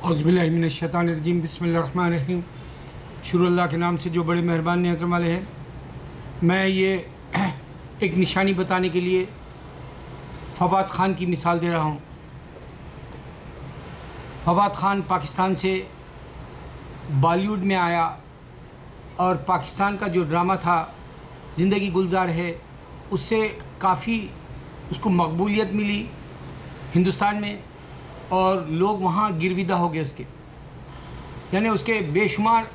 औज़ुबिल्लाहिमिनश्शैतानिर्रजीम बिस्मिल्लाहिर्रहमानिर्रहीम। शुरू अल्लाह के नाम से जो बड़े मेहरबान नियत वाले हैं। मैं ये एक निशानी बताने के लिए फवाद ख़ान की मिसाल दे रहा हूँ। फवाद ख़ान पाकिस्तान से बॉलीवुड में आया और पाकिस्तान का जो ड्रामा था ज़िंदगी गुलजार है, उससे काफ़ी उसको मकबूलियत मिली हिंदुस्तान में और लोग वहाँ गिरविदा हो गए उसके, यानी उसके बेशुमार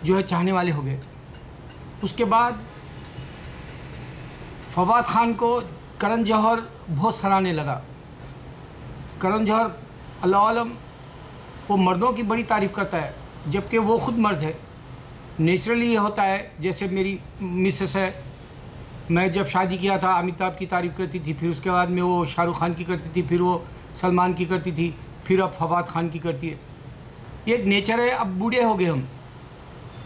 जो है चाहने वाले हो गए। उसके बाद फवाद ख़ान को करण जौहर बहुत सराहने लगा। करण जौहर अल्लाह आलम वो मर्दों की बड़ी तारीफ़ करता है, जबकि वो ख़ुद मर्द है। नेचुरली ये होता है, जैसे मेरी मिसेस है, मैं जब शादी किया था अमिताभ की तारीफ़ करती थी, फिर उसके बाद में वो शाहरुख खान की करती थी, फिर वो सलमान की करती थी, फिर अब फवाद ख़ान की करती है। ये एक नेचर है। अब बूढ़े हो गए हम।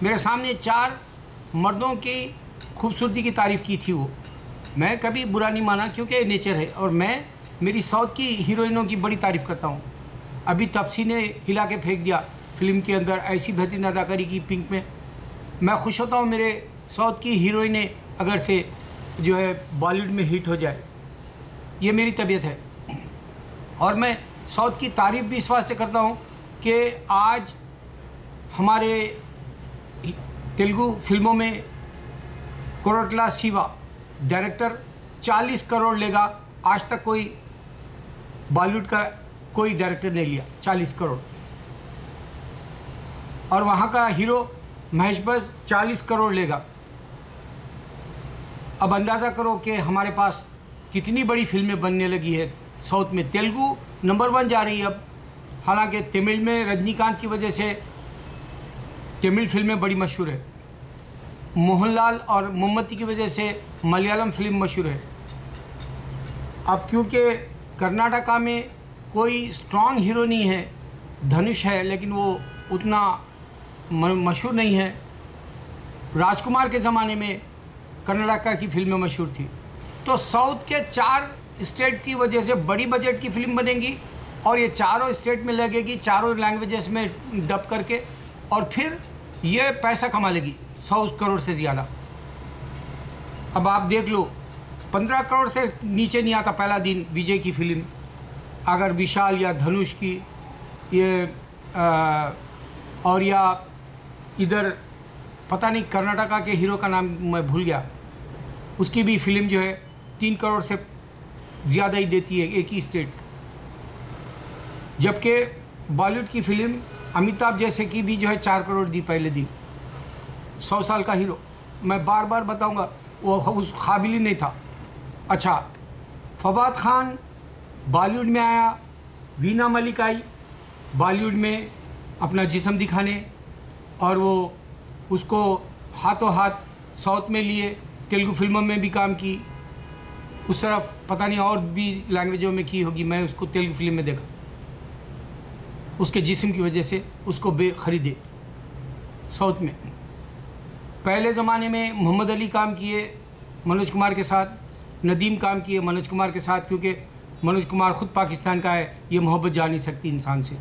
मेरे सामने 4 मर्दों की खूबसूरती की तारीफ़ की थी वो, मैं कभी बुरा नहीं माना क्योंकि नेचर है। और मैं मेरी साउथ की हीरोइनों की बड़ी तारीफ़ करता हूँ। अभी तपसी ने हिला के फेंक दिया फिल्म के अंदर, ऐसी बेहतरीन अदाकारी की पिंक में। मैं खुश होता हूँ मेरे साउथ की हीरोइनें अगर से जो है बॉलीवुड में हिट हो जाए, ये मेरी तबीयत है। और मैं साउथ की तारीफ़ भी इस वास्ते करता हूँ कि आज हमारे तेलुगु फिल्मों में कोरटला शिवा डायरेक्टर 40 करोड़ लेगा। आज तक कोई बॉलीवुड का कोई डायरेक्टर नहीं लिया 40 करोड़। और वहाँ का हीरो महेश बस 40 करोड़ लेगा। अब अंदाज़ा करो कि हमारे पास कितनी बड़ी फिल्में बनने लगी है साउथ में। तेलुगु नंबर 1 जा रही है अब। हालांकि तमिल में रजनीकांत की वजह से तमिल फिल्में बड़ी मशहूर है। मोहनलाल और मोमबत्ती की वजह से मलयालम फिल्म मशहूर है। अब क्योंकि कर्नाटका में कोई स्ट्रॉन्ग हीरो नहीं है, धनुष है, लेकिन वो उतना मशहूर नहीं है। राजकुमार के ज़माने में कर्नाटका की फिल्में मशहूर थी। तो साउथ के 4 स्टेट की वजह से बड़ी बजट की फिल्म बनेगी और ये चारों स्टेट में लगेगी, चारों लैंग्वेजेस में डब करके, और फिर ये पैसा कमा लेगी 100 करोड़ से ज़्यादा। अब आप देख लो, 15 करोड़ से नीचे नहीं आता पहला दिन विजय की फिल्म। अगर विशाल या धनुष की ये और या इधर पता नहीं कर्नाटका के हीरो का नाम मैं भूल गया, उसकी भी फिल्म जो है 3 करोड़ से ज़्यादा ही देती है एक ही स्टेट। जबकि बॉलीवुड की फिल्म अमिताभ जैसे की भी जो है 4 करोड़ दी पहले दिन। 100 साल का हीरो, मैं बार बार बताऊंगा, वो उस काबिल ही नहीं था। अच्छा, फवाद ख़ान बॉलीवुड में आया, वीना मलिक आई बॉलीवुड में अपना जिस्म दिखाने, और वो उसको हाथों हाथ साउथ में लिए, तेलुगु फिल्मों में भी काम की। उस तरफ पता नहीं और भी लैंग्वेजों में की होगी, मैं उसको तेलुगु फिल्म में देखा। उसके जिस्म की वजह से उसको खरीदे साउथ में। पहले ज़माने में मोहम्मद अली काम किए मनोज कुमार के साथ, नदीम काम किए मनोज कुमार के साथ, क्योंकि मनोज कुमार ख़ुद पाकिस्तान का है, ये मोहब्बत जा नहीं सकती इंसान से।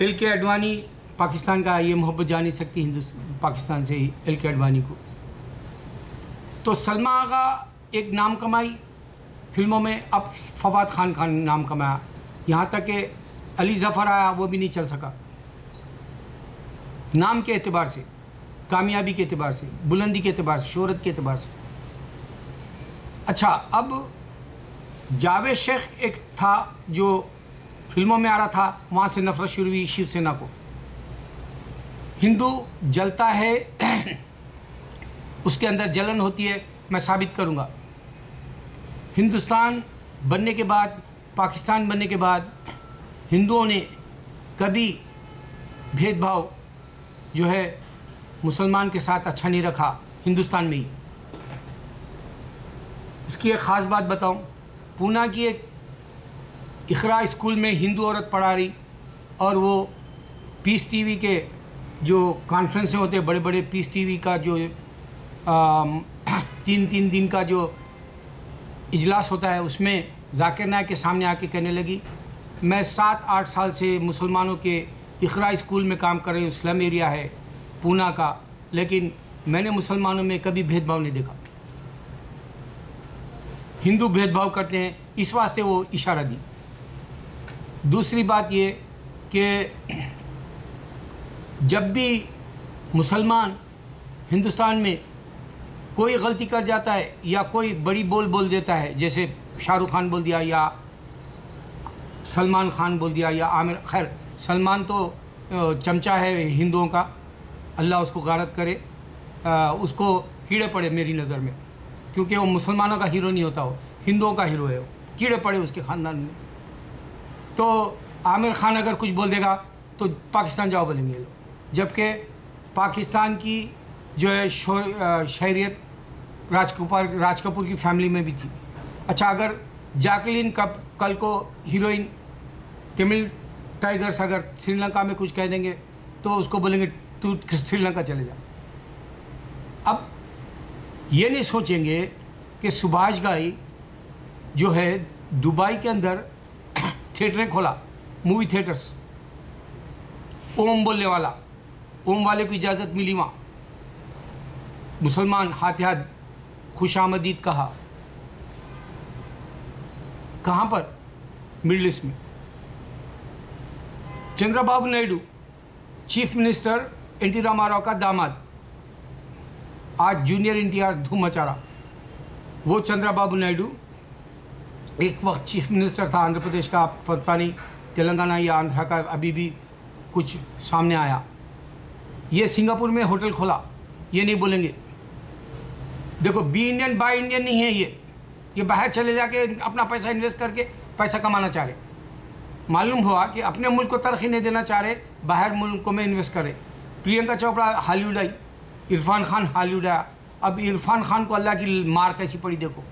एल के अडवाणी पाकिस्तान का है, ये मोहब्बत जा नहीं सकती पाकिस्तान से ही एल के अडवाणी को। तो सलमा आगा एक नाम कमाई फिल्मों में, अब फवाद ख़ान का नाम कमाया। यहाँ तक कि अली ज़फ़र आया, वो भी नहीं चल सका नाम के एतबार से, कामयाबी के एतबार से, बुलंदी के एतबार से, शोहरत के एतबार से। अच्छा, अब जावेद शेख एक था जो फिल्मों में आ रहा था, वहाँ से नफरत शुरू हुई शिवसेना को। हिंदू जलता है उसके अंदर जलन होती है, मैं साबित करूँगा। हिंदुस्तान बनने के बाद, पाकिस्तान बनने के बाद हिंदुओं ने कभी भेदभाव जो है मुसलमान के साथ अच्छा नहीं रखा हिंदुस्तान में ही। इसकी एक ख़ास बात बताऊं, पूना की एक इकरा स्कूल में हिंदू औरत पढ़ा रही, और वो पीस टीवी के जो कॉन्फ्रेंसें होते हैं, बड़े बड़े पीस टीवी का जो 3 दिन का जो इजलास होता है, उसमें जाकिर नायक के सामने आके कहने लगी मैं 7-8 साल से मुसलमानों के इकरा स्कूल में काम कर रही हूँ, स्लम एरिया है पूना का, लेकिन मैंने मुसलमानों में कभी भेदभाव नहीं देखा। हिंदू भेदभाव करते हैं, इस वास्ते वो इशारा दी। दूसरी बात ये कि जब भी मुसलमान हिंदुस्तान में कोई गलती कर जाता है या कोई बड़ी बोल देता है, जैसे शाहरुख खान बोल दिया या सलमान खान बोल दिया या आमिर, खैर सलमान तो चमचा है हिंदुओं का, अल्लाह उसको गारत करे, उसको कीड़े पड़े मेरी नज़र में, क्योंकि वो मुसलमानों का हीरो नहीं होता, वो हिंदुओं का हीरो है, वो कीड़े पड़े उसके ख़ानदान में। तो आमिर खान अगर कुछ बोल देगा तो पाकिस्तान जाओ बोलेंगे लोग, जबकि पाकिस्तान की जो है शहरियत राज कपूर की फैमिली में भी थी। अच्छा, अगर जैकलीन कल को हीरोइन तमिल टाइगर्स अगर श्रीलंका में कुछ कह देंगे तो उसको बोलेंगे तू श्रीलंका चले जा। अब ये नहीं सोचेंगे कि सुभाष घई जो है दुबई के अंदर थिएटरें खोला, मूवी थिएटर्स, ओम बोलने वाला, ओम वाले को इजाज़त मिली वहाँ, मुसलमान हाथ खुशामदीद कहा, कहाँ पर? मिडिल ईस्ट में। Chandrababu Naidu chief minister N T Rama Rao का दामाद, आज जूनियर एनटीआर धूम मचा रहा। वो चंद्रबाबू नायडू एक वक्त चीफ मिनिस्टर था आंध्र प्रदेश का, पता नहीं तेलंगाना या आंध्रा का, अभी भी कुछ सामने आया। ये सिंगापुर में होटल खोला, ये नहीं बोलेंगे। देखो, बी इंडियन बाय इंडियन नहीं है ये बाहर चले जाके अपना पैसा इन्वेस्ट करके पैसा कमाना चाह रहे। मालूम हुआ कि अपने मुल्क को तरक्की नहीं देना चाह रहे, बाहर मुल्कों में इन्वेस्ट करे। प्रियंका चोपड़ा हॉलीवुड आई, इरफान खान हॉलीवुड आया। अब इरफान खान को अल्लाह की मार कैसी पड़ी देखो,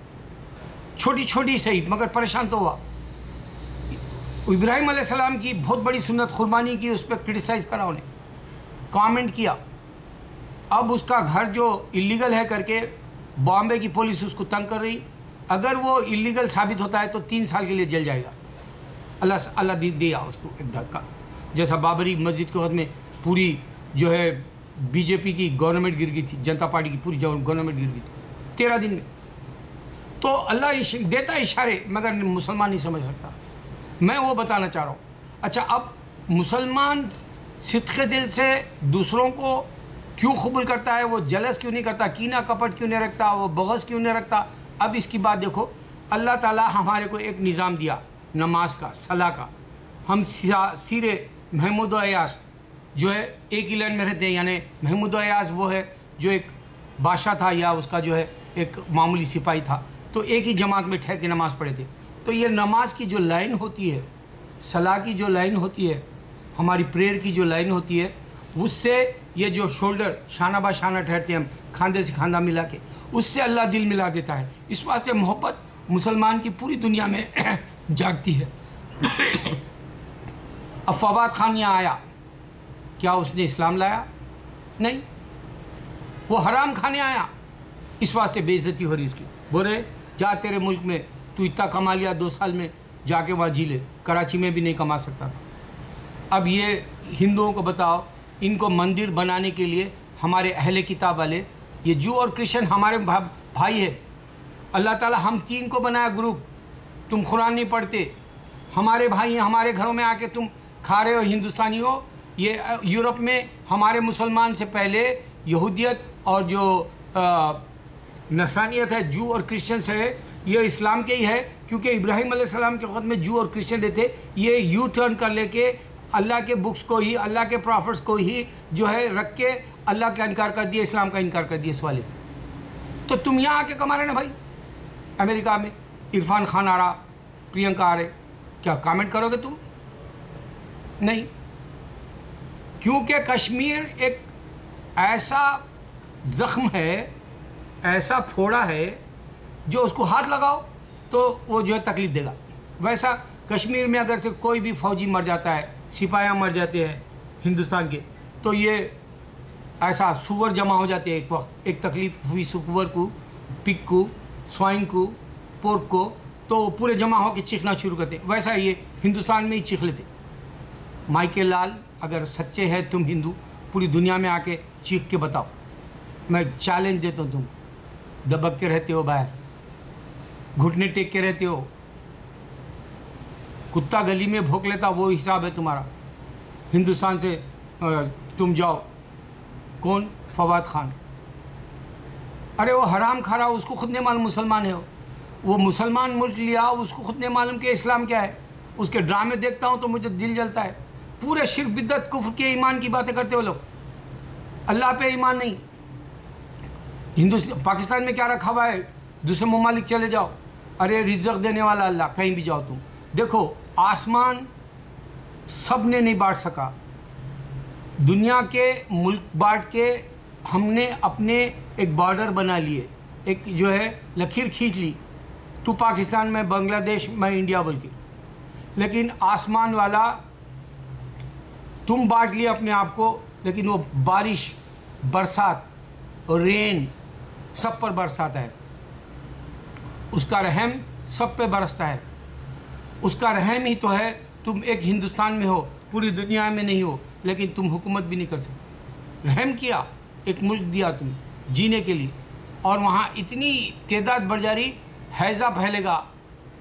छोटी छोटी सही मगर परेशान तो हुआ। इब्राहिम अलैहिस्सलाम की बहुत बड़ी सुन्नत कुर्बानी की, उस पर क्रिटिसाइज़ करा उन्हें, कमेंट किया। अब उसका घर जो इलीगल है करके बॉम्बे की पुलिस उसको तंग कर रही। अगर वो इलीगल साबित होता है तो 3 साल के लिए जेल जाएगा। अल्लाह दिया उसको एक धक्का, जैसा बाबरी मस्जिद के वक्त में पूरी जो है बीजेपी की गवर्नमेंट गिर गई थी, जनता पार्टी की पूरी गवर्नमेंट गिर गई थी 13 दिन में। तो अल्लाह देता है इशारे, मगर मुसलमान नहीं समझ सकता। मैं वो बताना चाह रहा हूँ। अच्छा, अब मुसलमान सिद्क़े दिल से दूसरों को क्यों कबूल करता है? वो जलस क्यों नहीं करता? कीना कपट क्यों नहीं रखता? वो बग़ज़ क्यों नहीं रखता? अब इसकी बात देखो। अल्लाह ताला हमारे को एक निज़ाम दिया नमाज का, सला का। हम सीरे महमूद अयास जो है एक ही लैंड में रहते हैं, यानी महमूद अयास वो है जो एक बादशाह था या उसका जो है एक मामूली सिपाही था, तो एक ही जमात में ठहर के नमाज़ पढ़े थे। तो ये नमाज की जो लाइन होती है, सला की जो लाइन होती है, हमारी प्रेयर की जो लाइन होती है, उससे ये जो शोल्डर शाना बा शाना ठहरते हैं हम, खांदे से खांदा मिला के, उससे अल्लाह दिल मिला देता है। इस वास्ते मोहब्बत मुसलमान की पूरी दुनिया में जागती है। अब फवाद खान यहाँ आया, क्या उसने इस्लाम लाया? नहीं, वो हराम खाने आया, इस वास्ते बेइज्जती हो रही इसकी। बोले जा तेरे मुल्क में तू इतना कमा लिया 2 साल में, जाके वहाँ जी ले। कराची में भी नहीं कमा सकता था। अब ये हिंदुओं को बताओ, इनको मंदिर बनाने के लिए हमारे अहले किताब वाले, ये जू और क्रिश्चियन हमारे भाई है। अल्लाह ताला हम 3 को बनाया ग्रुप। तुम कुरान नहीं पढ़ते, हमारे भाई हैं, हमारे घरों में आके तुम खा रहे हो हिंदुस्तानी हो। ये यूरोप में हमारे मुसलमान से पहले यहूदियत और जो नस्रानियत है, जू और क्रिश्चियंस है, ये इस्लाम के ही है, क्योंकि इब्राहिम अलैहिस्सलाम के वक़्त में जू और क्रिश्चियन रहते। ये यू टर्न कर लेके अल्लाह के बुक्स को ही, अल्लाह के प्रॉफिट्स को ही जो है रख के अल्लाह का इनकार कर दिया, इस्लाम का इनकार कर दिया इस वाले। तो तुम यहाँ आके कमा रहे ना भाई, अमेरिका में इरफान खान आ रहा, प्रियंका आ रहे, क्या कमेंट करोगे तुम? नहीं, क्योंकि कश्मीर एक ऐसा ज़ख्म है, ऐसा फोड़ा है, जो उसको हाथ लगाओ तो वो जो है तकलीफ़ देगा। वैसा कश्मीर में अगर से कोई भी फ़ौजी मर जाता है, सिपाहियाँ मर जाते हैं हिंदुस्तान के, तो ये ऐसा सुअर जमा हो जाते हैं। एक वक्त एक तकलीफ़ हुई सुअर को, पिग को, स्वाइन को, पोर्क को, तो पूरे जमा होकर चीखना शुरू करते, वैसा ये हिंदुस्तान में ही चीख लेते। माइकल लाल, अगर सच्चे हैं तुम हिंदू, पूरी दुनिया में आके चीख के बताओ, मैं चैलेंज देता हूँ। तुम दबक के रहते हो बाहर, घुटने टेक के रहते हो, कुत्ता गली में भौंक लेता, वो हिसाब है तुम्हारा। हिंदुस्तान से तुम जाओ। कौन? फवाद खान। अरे वो हराम खा रहा, उसको खुद नहीं मालूम मुसलमान है वो मुसलमान मुल्क लिया, उसको खुद नहीं मालूम कि इस्लाम क्या है। उसके ड्रामे देखता हूँ तो मुझे दिल जलता है। पूरे शिर्क बिद्दत कुफ्र के ईमान की बातें करते हो लोग, अल्लाह पे ईमान नहीं। हिंदुस्तान पाकिस्तान में क्या रखा हुआ है? दूसरे ममालिक चले जाओ, अरे रिज़्क़ देने वाला अल्लाह, कहीं भी जाओ तुम। देखो आसमान सब ने नहीं बांट सका, दुनिया के मुल्क बांट के हमने अपने एक बॉर्डर बना लिए, एक जो है लकीर खींच ली, तू पाकिस्तान में बांग्लादेश, मैं इंडिया बोल के। लेकिन आसमान वाला तुम बांट लिए अपने आप को, लेकिन वो बारिश, बरसात और रेन सब पर बरसाता है, उसका रहम सब पे बरसता है। उसका रहम ही तो है। तुम एक हिंदुस्तान में हो, पूरी दुनिया में नहीं हो, लेकिन तुम हुकूमत भी नहीं कर सकते। रहम किया, एक मुल्क दिया तुम्हें जीने के लिए, और वहाँ इतनी तादाद बढ़ जा रही, हैज़ा फैलेगा,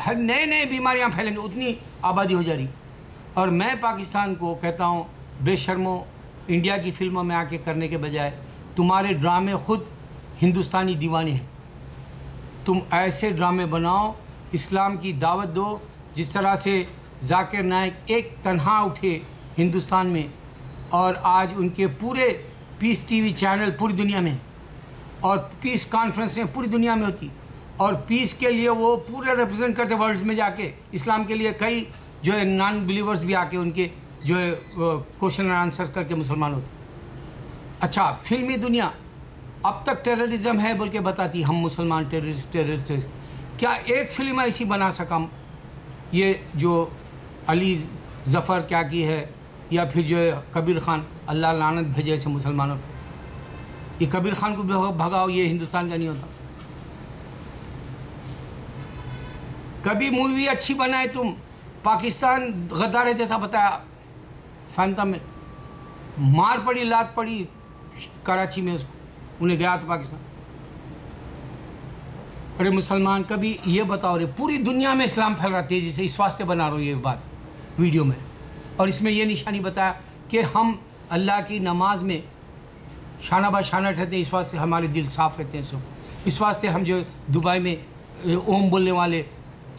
हर नए नए बीमारियाँ फैलेंगी, उतनी आबादी हो जा रही। और मैं पाकिस्तान को कहता हूँ, बेशर्मो, इंडिया की फिल्मों में आके करने के बजाय तुम्हारे ड्रामे खुद हिंदुस्तानी दीवाने हैं। तुम ऐसे ड्रामे बनाओ, इस्लाम की दावत दो, जिस तरह से जाकिर नाइक एक तन्हा उठे हिंदुस्तान में, और आज उनके पूरे पीस टीवी चैनल पूरी दुनिया में, और पीस कॉन्फ्रेंसें पूरी दुनिया में होती, और पीस के लिए वो पूरे रिप्रेजेंट करते वर्ल्ड में जाके। इस्लाम के लिए कई जो है नॉन बिलीवर्स भी आके उनके जो है क्वेश्चन एंड आंसर करके मुसलमान होते। अच्छा, फिल्मी दुनिया अब तक टेररिज्म है बोल के बताती, हम मुसलमान टेररिस्ट। क्या एक फिल्म ऐसी बना सका ये जो अली ज़फ़र क्या की है, या फिर जो है कबीर ख़ान, अल्लाह लानत भेजे ऐसे मुसलमानों पे। ये कबीर ख़ान को भगाओ, ये हिंदुस्तान का नहीं होता। कभी मूवी अच्छी बनाए तुम, पाकिस्तान गद्दार जैसा बताया, फैंटम में मार पड़ी, लात पड़ी कराची में, उसको उन्हें गया था पाकिस्तान। अरे मुसलमान, कभी ये बताओ रे, पूरी दुनिया में इस्लाम फैल रहा तेज़ी से, इस वास्ते बना रहा हूँ ये बात वीडियो में। और इसमें यह निशानी बताया कि हम अल्लाह की नमाज में शाना बा शाना ठहरते हैं, इस वास्ते हमारे दिल साफ़ रहते हैं सब। इस वास्ते हम जो दुबई में ओम बोलने वाले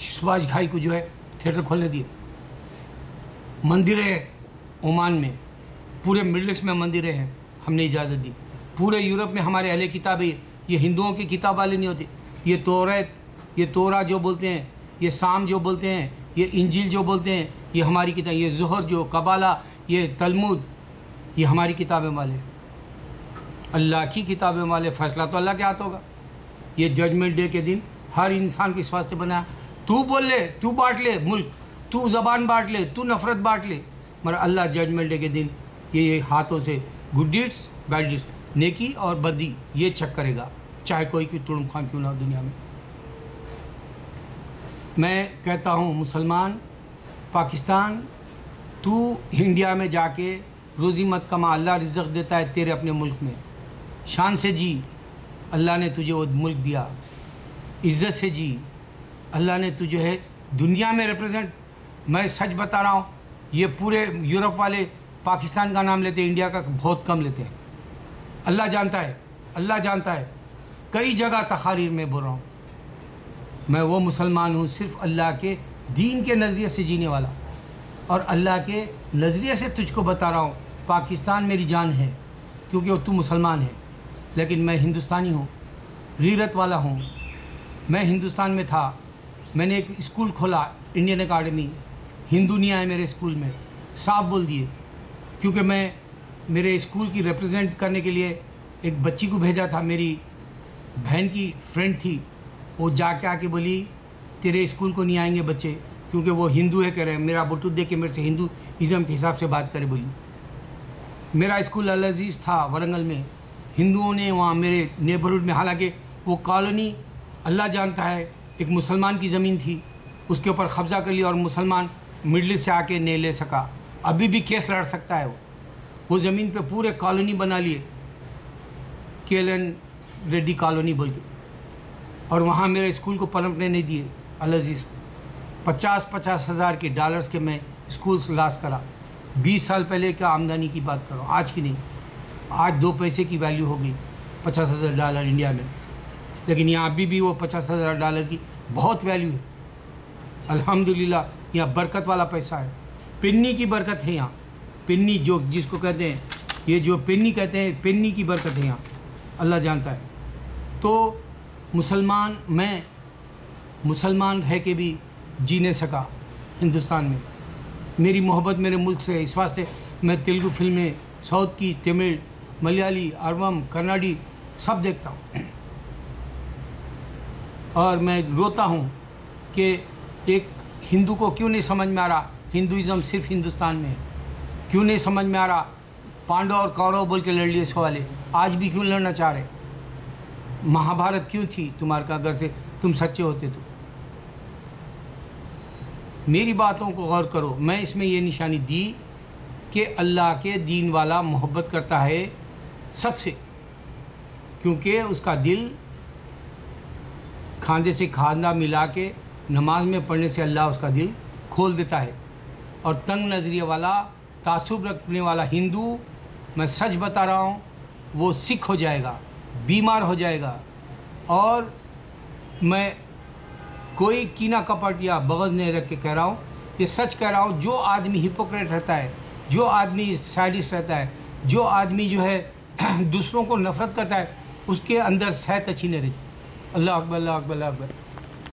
सुभाष घाई को जो है थिएटर खोलने दिए। मंदिरें हैं ओमान में, पूरे मिडल ईस्ट में मंदिरें हैं, हमने इजाज़त दी। पूरे यूरोप में हमारे अहले किताबें, ये हिंदुओं की किताब वाले नहीं होते। ये तौरात, ये तोरा जो बोलते हैं, ये साम जो बोलते हैं, ये इंजील जो बोलते हैं, ये हमारी किताब। ये ज़ुहर जो कबाला, ये तलमुद, ये हमारी किताबें वाले, अल्लाह की किताबें वाले। फ़ैसला तो अल्लाह के हाथ होगा। ये जजमेंट डे के दिन हर इंसान को इस वास्ते बनाया, तू बोल ले, तू बांट ले मुल्क, तू ज़बान बांट ले, तू नफ़रत बांट ले, मगर अल्लाह जजमेंट डे के दिन ये हाथों से गुड डीड्स बैड डीड्स, नेकी और बदी, ये चेक करेगा, चाहे कोई की तुड़म खान क्यों ना हो दुनिया में। मैं कहता हूँ मुसलमान, पाकिस्तान, तू इंडिया में जाके रोज़ी मत कमा, अल्लाह रिज़्क़ देता है तेरे अपने मुल्क में, शान से जी, अल्लाह ने तुझे वो मुल्क दिया, इज़्ज़त से जी, अल्लाह ने तुझे है दुनिया में रिप्रेजेंट। मैं सच बता रहा हूँ, ये पूरे यूरोप वाले पाकिस्तान का नाम लेते हैं, इंडिया का बहुत कम लेते हैं। अल्लाह जानता है, अल्लाह जानता है। कई जगह तकारीर में बोल रहा हूँ, मैं वो मुसलमान हूँ सिर्फ़ अल्लाह के दीन के नज़रिए से जीने वाला, और अल्लाह के नज़रिए से तुझको बता रहा हूँ, पाकिस्तान मेरी जान है क्योंकि वो तू मुसलमान है, लेकिन मैं हिंदुस्तानी हूँ, गीरत वाला हूँ। मैं हिंदुस्तान में था, मैंने एक स्कूल खोला, इंडियन अकाडमी, हिंदू नहीं आए मेरे स्कूल में, साफ बोल दिए, क्योंकि मैं मेरे स्कूल की रिप्रेजेंट करने के लिए एक बच्ची को भेजा था, मेरी बहन की फ्रेंड थी, वो जाके आके बोली तेरे स्कूल को नहीं आएंगे बच्चे क्योंकि वो हिंदू है, कह रहे हैं। मेरा बटूत देख के मेरे से हिंदूइज़्म के हिसाब से बात करे बोली। मेरा स्कूल अल अज़ीज़ था वरंगल में, हिंदुओं ने वहाँ मेरे नेबरहुड में, हालांकि वो कॉलोनी अल्लाह जानता है एक मुसलमान की ज़मीन थी, उसके ऊपर कब्ज़ा कर लिया और मुसलमान मिडल ईस्ट से आके नहीं ले सका। अभी भी केस लड़ सकता है वो ज़मीन पे पूरे कॉलोनी बना लिए, KLN रेड्डी कॉलोनी बोल के, और वहाँ मेरे स्कूल को पनपने नहीं दिए। अल-अज़ीज़ 50-50 हज़ार के डॉलर्स के मैं स्कूल लॉस करा। 20 साल पहले का आमदनी की बात करो, आज की नहीं। आज 2 पैसे की वैल्यू हो गई $50,000 इंडिया में, लेकिन यहाँ अभी भी वो $50,000 की बहुत वैल्यू है। अल्हम्दुलिल्लाह यहाँ बरकत वाला पैसा है, पिन्नी की बरकत है यहाँ। पिन्नी जो जिसको कहते हैं, ये जो पिन्नी कहते हैं, पिन्नी की बरकत है यहाँ, अल्लाह जानता है। तो मैं मुसलमान रह के भी जी नहीं सका हिंदुस्तान में। मेरी मोहब्बत मेरे मुल्क से है, इस वास्ते मैं तेलुगु फिल्में, साउथ की, तमिल, मलयाली, अरबम, कन्नड़ी सब देखता हूँ। और मैं रोता हूँ कि एक हिंदू को क्यों नहीं समझ में आ रहा हिंदुइज़्म सिर्फ हिंदुस्तान में है। क्यों नहीं समझ में आ रहा पांडव और कौरव बोल के लड़ लिए सो वाले आज भी क्यों लड़ना चाह रहे। महाभारत क्यों थी तुम्हारे का, अगर से तुम सच्चे होते तो। मेरी बातों को गौर करो। मैं इसमें ये निशानी दी कि अल्लाह के दीन वाला मोहब्बत करता है सबसे, क्योंकि उसका दिल खांदे से खांदा मिला के नमाज में पढ़ने से अल्लाह उसका दिल खोल देता है। और तंग नज़रिए वाला, तासुब रखने वाला हिंदू, मैं सच बता रहा हूँ, वो सिक हो जाएगा, बीमार हो जाएगा। और मैं कोई कीना कपट या बग़ज़ नहीं रख के कह रहा हूँ, ये सच कह रहा हूँ। जो आदमी हिपोक्रेट रहता है, जो आदमी सैडिस्ट रहता है, जो आदमी जो है दूसरों को नफ़रत करता है, उसके अंदर सैत अच्छी नहीं रहती। अल्लाह अकबर, अल्लाह अकबर, अल्लाह अकबर।